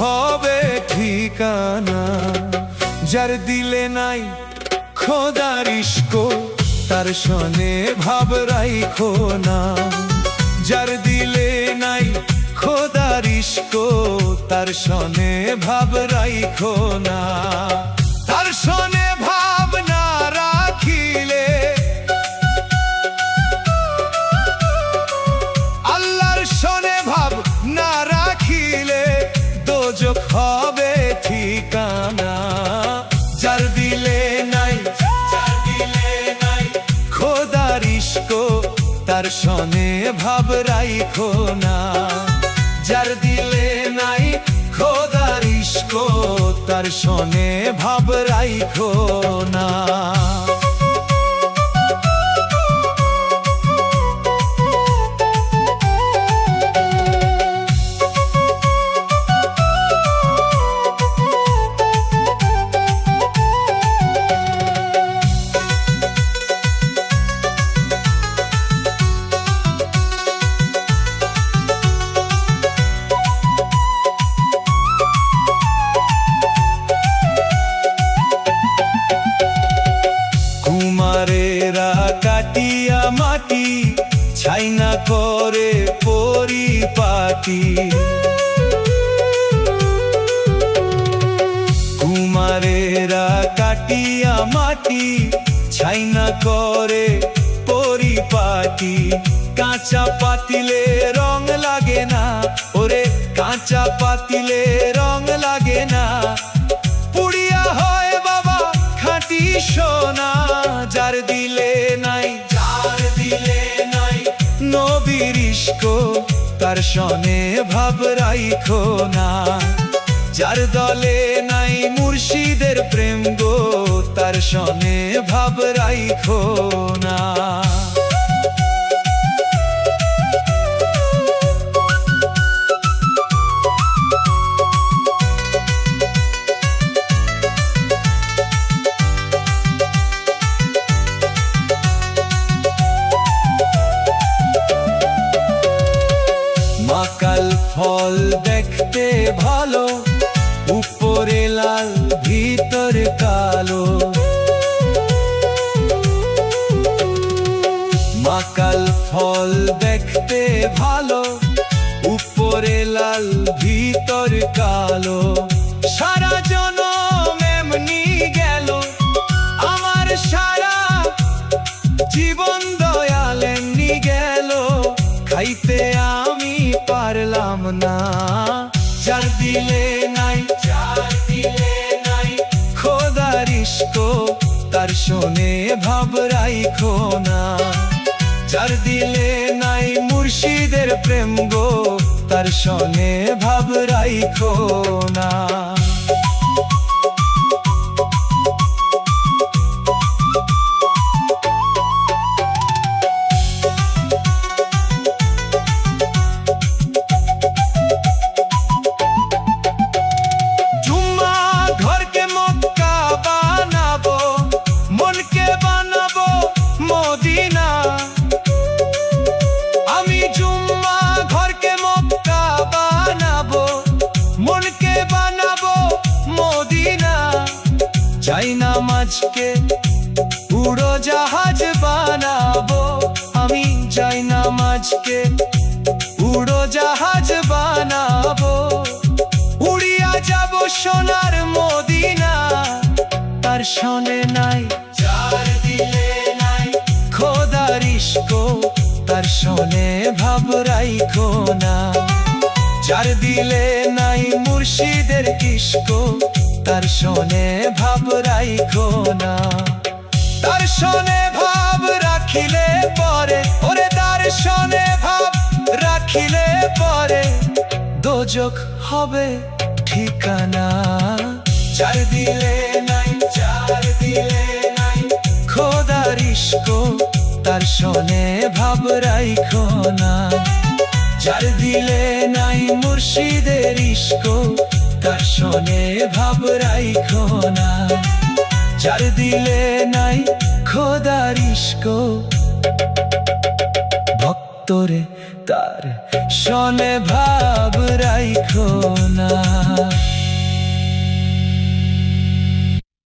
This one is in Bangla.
হবে ঠিকানা। যার দিলে নাই খোদার ইশক তার সনে ভাব রাইখো না। যার দিলে নাই খোদার ইশক তার সনে ভাব রাইখো না। তার সনে ভাব না রাখিলে আল্লাহর সনে ভাব না রাখিলে দোজখ হবে ঠিকানা। যার দিলে নাই খোদার ইশক তার সনে ভাব রাইখো না। যার দিলে নাই খোদার ইশক তার সনে ভাব রাইখো না। কুমারেরা কাটিয়া মাটি ছাইনা করে পরিপাটি। কুমারেরা কাটিয়া মাটি ছাইনা করে পরিপাটি। কাঁচা পাতিলে রং লাগে না, ওরে কাঁচা পাতিলে রং লাগে না। পুড়িয়া হয় বাবা খাঁটি সোনা। যার দিলে নাই নবীর ইশক তার সনে ভাব রাইখো না। যার দলে নাই মুর্শিদের প্রেম গো তার সনে ভাব রাইখো না। মাকাল ফল দেখতে ভালো, উপরে লাল ভিতরে কালো। মাকাল ফল দেখতে ভালো, উপরে লাল ভিতরে কালো। সারা জনম এমনি গেল আমার, সারা জীবন দয়াল এমনি গেল। খাইতে আমি পারলাম না। যার দিলে নাই খোদার ইশক তার সনে ভাব রাইখো না। যার দিলে নাই মুর্শিদের প্রেম গো তার সনে ভাব রাইখো না। আমি জুম্মা ঘরকে মক্কা বানাবো, মনকে বানাবো মদিনা। চাই নামাজকে উড়োজাহাজ বানাবো, আমি চাই নামাজকে উড়োজাহাজ বানাবো। উড়িয়া যাব সোনার মদিনা। তার সনে নাই খোদার ইশক তার সনে ভাব রাইখো না। যার দিলে নাই মুর্শিদের ইশক তার সনে ভাব রাইখো না। তার সনে ভাব রাখিলে পরে, ওরে তার সনে ভাব রাখিলে পরে দোজখ হবে ঠিকানা। যার দিলে নাই খোদার ইশক তার সনে ভাব রাইখো না। যার দিলে নাই মুর্শিদের ইশক তার সনে ভাব রাইখো না। যার দিলে নাই খোদার ইশক ভক্তরে তার শোনে ভাব রাইখো না।